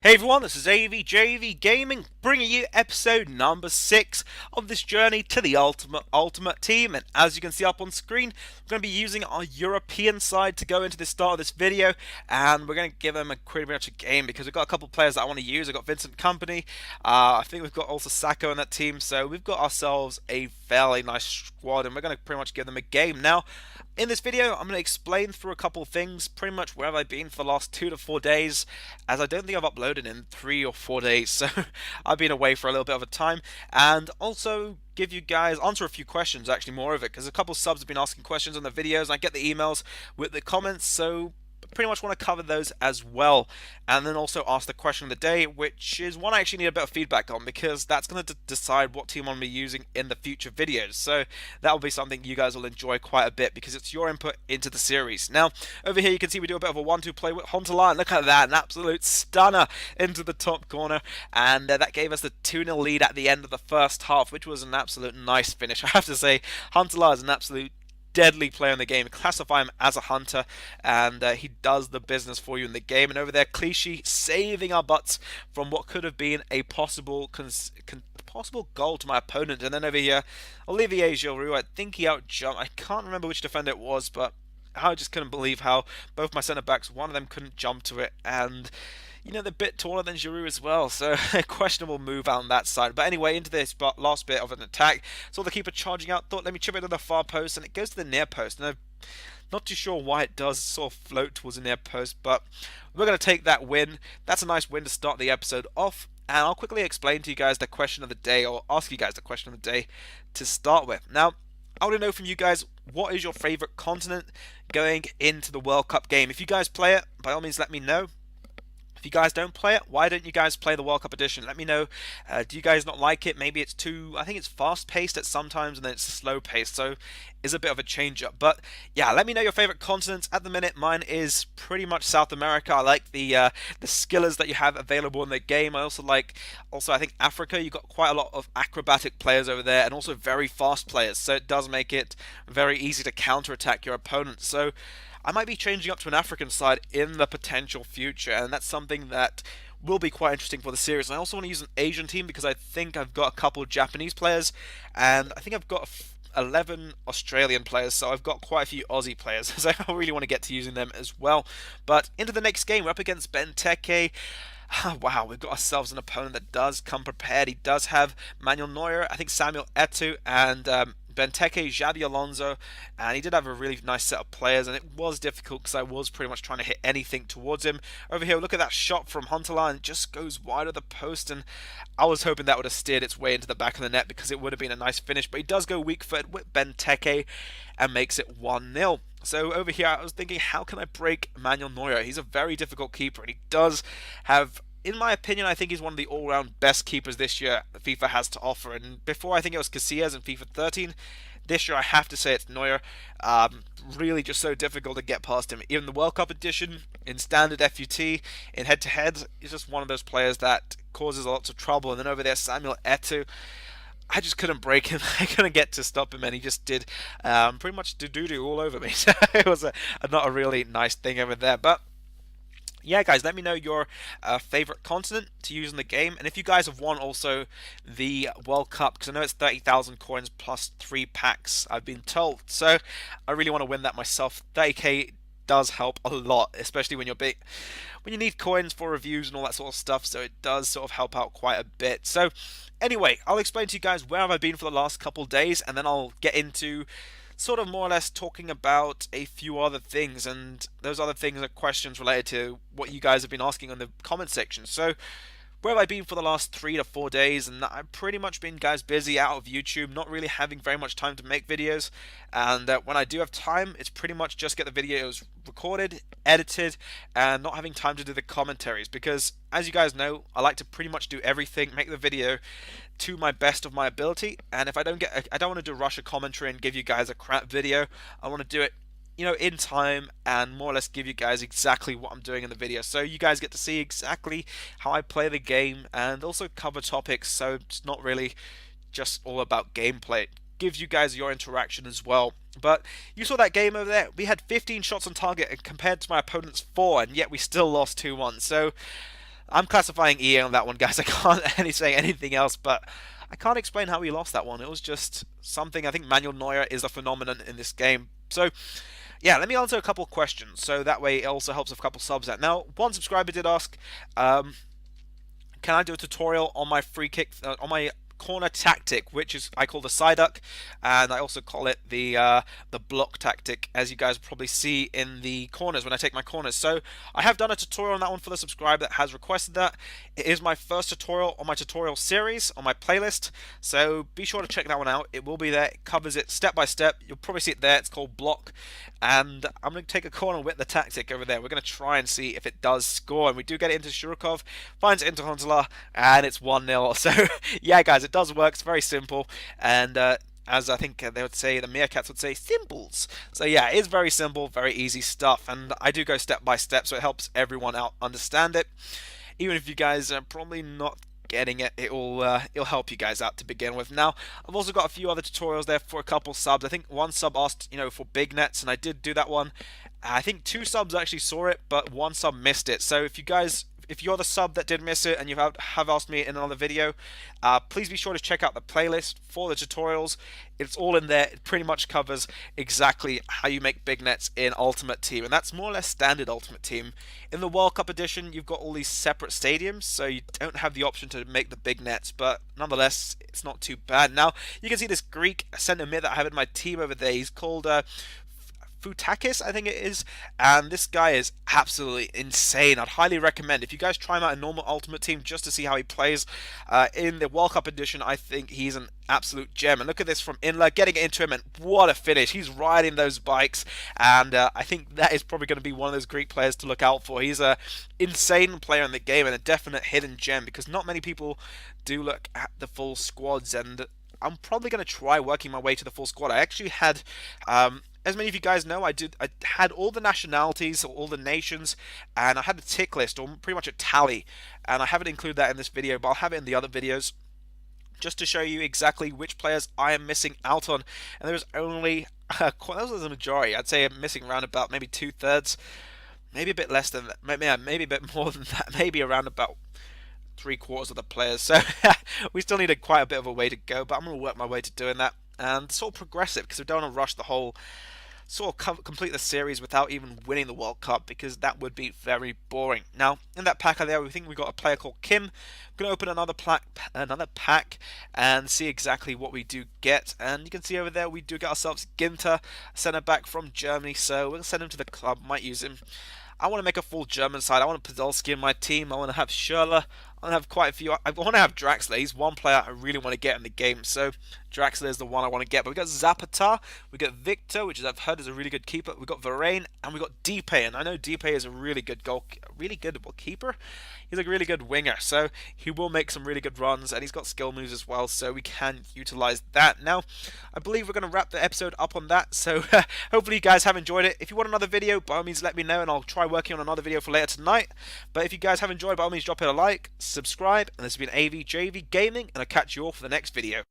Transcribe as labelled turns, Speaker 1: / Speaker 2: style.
Speaker 1: Hey everyone, this is AVJVGaming, bringing you episode number 6 of this journey to the Ultimate Team. And as you can see up on screen, we're going to be using our European side to go into the start of this video. And we're going to give them pretty much a game because we've got a couple of players that I want to use. I've got Vincent Kompany, I think we've got also Sacco in that team. So we've got ourselves a fairly nice squad and we're going to pretty much give them a game. Now, in this video, I'm going to explain through a couple of things, pretty much where have I been for the last 2 to 4 days, as I don't think I've uploaded in 3 or 4 days, so I've been away for a little bit of a time, and also give you guys, answer a few questions, actually more of it, because a couple of subs have been asking questions on the videos, and I get the emails with the comments, so pretty much want to cover those as well, and then also ask the question of the day, which is one I actually need a bit of feedback on because that's going to decide what team I'm going to be using in the future videos. So that will be something you guys will enjoy quite a bit because it's your input into the series. Now over here you can see we do a bit of a 1-2 play with Huntelaar. Look at that, an absolute stunner into the top corner, and that gave us the 2-0 lead at the end of the first half, which was an absolute nice finish. I have to say, Huntelaar is an absolute deadly player in the game. Classify him as a hunter, and he does the business for you in the game. And over there, Clichy saving our butts from what could have been a possible possible goal to my opponent. And then over here, Olivier Giroud, I think he outjumped. I can't remember which defender it was, but I just couldn't believe how both my centre backs, one of them couldn't jump to it, and you know, they're a bit taller than Giroud as well, so a questionable move on that side. But anyway, into this last bit of an attack, saw the keeper charging out, thought let me chip it to the far post, and it goes to the near post. And I'm not too sure why it does sort of float towards the near post, but we're going to take that win. That's a nice win to start the episode off. And I'll quickly explain to you guys the question of the day, or ask you guys the question of the day to start with. Now, I want to know from you guys, what is your favourite continent going into the World Cup game? If you guys play it, by all means let me know. If you guys don't play it, why don't you guys play the World Cup edition? Let me know. Do you guys not like it? Maybe it's too, I think it's fast-paced at sometimes and then it's slow-paced, so it's a bit of a change-up. But yeah, let me know your favorite continents. At the minute, mine is pretty much South America. I like the skillers that you have available in the game. I also like, I think Africa. You've got quite a lot of acrobatic players over there and also very fast players, so it does make it very easy to counter-attack your opponent. So I might be changing up to an African side in the potential future, and that's something that will be quite interesting for the series. And I also want to use an Asian team because I think I've got a couple of Japanese players, and I think I've got 11 Australian players, so I've got quite a few Aussie players, so I really want to get to using them as well. But into the next game, we're up against Benteke. Wow, we've got ourselves an opponent that does come prepared. He does have Manuel Neuer, I think Samuel Eto'o, and Benteke, Xabi Alonso, and he did have a really nice set of players, and it was difficult because I was pretty much trying to hit anything towards him. Over here, look at that shot from Huntelaar, and it just goes wide of the post, and I was hoping that would have steered its way into the back of the net because it would have been a nice finish, but he does go weak-footed with Benteke and makes it 1-0. So over here, I was thinking, how can I break Manuel Neuer? He's a very difficult keeper, and he does have, in my opinion, I think he's one of the all-round best keepers this year that FIFA has to offer. And before, I think it was Casillas in FIFA 13. This year, I have to say it's Neuer. Really just so difficult to get past him. Even the World Cup edition, in standard FUT, in head-to-head, he's just one of those players that causes lots of trouble. And then over there, Samuel Eto'o, I just couldn't break him. I couldn't get to stop him, and he just did pretty much doo-doo all over me. So it was not a really nice thing over there. But yeah, guys, let me know your favorite continent to use in the game, and if you guys have won also the World Cup, because I know it's 30,000 coins plus 3 packs, I've been told. So I really want to win that myself. 30k does help a lot, especially when you're big, when you need coins for reviews and all that sort of stuff. So it does sort of help out quite a bit. So anyway, I'll explain to you guys where have I been for the last couple days, and then I'll get into sort of more or less talking about a few other things, and those other things are questions related to what you guys have been asking in the comment section. So where have I been for the last 3 to 4 days? And I've pretty much been, guys, busy out of YouTube, not really having very much time to make videos. And when I do have time, it's pretty much just get the videos recorded, edited, and not having time to do the commentaries. Because, as you guys know, I like to pretty much do everything, make the video to my best of my ability. And if I don't want to do rush a commentary and give you guys a crap video. I want to do it, you know, in time, and more or less give you guys exactly what I'm doing in the video, so you guys get to see exactly how I play the game and also cover topics, so it's not really just all about gameplay. It gives you guys your interaction as well. But you saw that game over there, we had 15 shots on target compared to my opponent's 4, and yet we still lost 2-1. So I'm classifying EA on that one, guys. I can't say anything else, but I can't explain how he lost that one. It was just something. I think Manuel Neuer is a phenomenon in this game. So, yeah, let me answer a couple of questions. So that way it also helps with a couple of subs out. Now, one subscriber did ask, can I do a tutorial on my free kick, on my corner tactic, which is I call the side duck, and I also call it the block tactic, as you guys probably see in the corners when I take my corners. So I have done a tutorial on that one for the subscriber that has requested that. It is my first tutorial on my tutorial series on my playlist, so be sure to check that one out. It will be there. It covers it step by step. You'll probably see it there. It's called block, and I'm going to take a corner with the tactic over there. We're going to try and see if it does score, and we do get it into Shurikov, finds it into Huntelaar, and it's 1-0. So yeah, guys, it does work. It's very simple, and as I think they would say, the meerkats would say, simples. So yeah, it is very simple, very easy stuff, and I do go step by step, so it helps everyone out understand it. Even if you guys are probably not getting it, it'll help you guys out to begin with. Now, I've also got a few other tutorials there for a couple subs. I think one sub asked, for big nets, and I did do that one. I think 2 subs actually saw it, but 1 sub missed it. So if you're the sub that did miss it and you have asked me in another video, please be sure to check out the playlist for the tutorials. It's all in there. It pretty much covers exactly how you make big nets in Ultimate Team, and that's more or less standard Ultimate Team. In the World Cup edition, you've got all these separate stadiums, so you don't have the option to make the big nets, but nonetheless, it's not too bad. Now, you can see this Greek centre mid that I have in my team over there. He's called Futakis, I think it is, and this guy is absolutely insane. I'd highly recommend if you guys try him out in normal Ultimate Team just to see how he plays. In the World Cup edition, I think he's an absolute gem. And look at this from Inler, getting it into him, and what a finish. He's riding those bikes, and I think that is probably going to be one of those Greek players to look out for. He's a insane player in the game and a definite hidden gem, because not many people do look at the full squads, and I'm probably going to try working my way to the full squad. I actually had as many of you guys know, I had all the nationalities, all the nations, and I had a tick list, or pretty much a tally, and I haven't included that in this video, but I'll have it in the other videos, just to show you exactly which players I am missing out on. And there's only, that was the majority, I'd say I'm missing around about maybe 2/3, maybe a bit less than that, maybe a bit more than that, maybe around about 3/4 of the players, so we still need quite a bit of a way to go, but I'm going to work my way to doing that, and sort of progressive, because we don't want to rush the whole complete the series without even winning the World Cup, because that would be very boring. Now, in that pack there, we think we've got a player called Kim. I'm going to open another pack and see exactly what we do get. And you can see over there, we do get ourselves Ginter, centre back from Germany. So we'll send him to the club, might use him. I want to make a full German side. I want Podolski in my team. I want to have Schürrle. I want to have quite a few. I want to have Draxler. He's one player I really want to get in the game. So Draxler is the one I want to get. But we got Zapata. We got Victor, which I've heard is a really good keeper. We got Varane, and we got Dipe. And I know Dipe is a really good keeper. He's a really good winger. So he will make some really good runs, and he's got skill moves as well. So we can utilize that. Now, I believe we're going to wrap the episode up on that. So hopefully you guys have enjoyed it. If you want another video, by all means let me know, and I'll try working on another video for later tonight. But if you guys have enjoyed, by all means drop it a like, subscribe, and this has been AVJVGaming, and I'll catch you all for the next video.